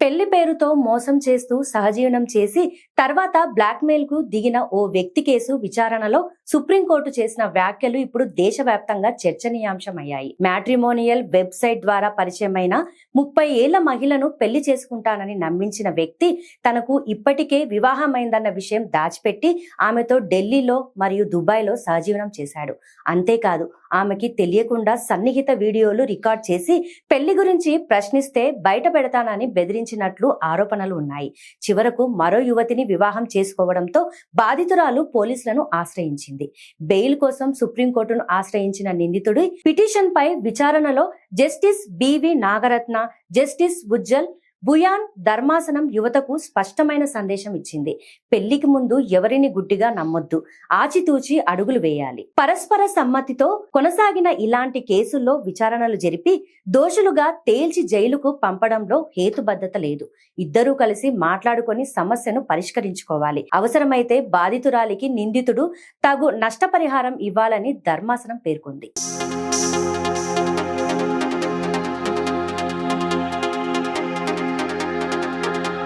పెళ్లి పేరుతో మోసం చేస్తూ సహజీవనం చేసి తర్వాత బ్లాక్మెయిల్ కు దిగిన ఓ వ్యక్తి కేసు విచారణలో సుప్రీంకోర్టు చేసిన వ్యాఖ్యలు ఇప్పుడు దేశవ్యాప్తంగా చర్చనీయాంశమయ్యాయి. మ్యాట్రిమోనియల్ వెబ్సైట్ ద్వారా పరిచయమైన 30 ఏళ్ల మహిళను పెళ్లి చేసుకుంటానని నమ్మించిన వ్యక్తి తనకు ఇప్పటికే వివాహమైందన్న విషయం దాచిపెట్టి ఆమెతో ఢిల్లీలో మరియు దుబాయ్లో సహజీవనం చేశాడు. అంతేకాదు ఆమెకి తెలియకుండా సన్నిహిత వీడియోలు రికార్డ్ చేసి పెళ్లి గురించి ప్రశ్నిస్తే బయట పెడతానని బెదిరించినట్లు ఆరోపణలు ఉన్నాయి. చివరకు మరో యువతిని వివాహం చేసుకోవడంతో బాధితురాలు పోలీసులను ఆశ్రయించింది. బెయిల్ కోసం సుప్రీంకోర్టును ఆశ్రయించిన నిందితుడి పిటిషన్ పై విచారణలో justice BV Nagarathna, justice Ujjal Bhuyan ధర్మాసనం యువతకు స్పష్టమైన సందేశం ఇచ్చింది. పెళ్లికి ముందు ఎవరిని గుడ్డిగా నమ్మొద్దు, ఆచితూచి అడుగులు వేయాలి. పరస్పర సమ్మతితో కొనసాగిన ఇలాంటి కేసుల్లో విచారణలు జరిపి దోషులుగా తేల్చి జైలుకు పంపడంలో హేతుబద్ధత లేదు. ఇద్దరూ కలిసి మాట్లాడుకొని సమస్యను పరిష్కరించుకోవాలి. అవసరమైతే బాధితురాలికి నిందితుడు తగు నష్టపరిహారం ఇవ్వాలని ధర్మాసనం పేర్కొంది.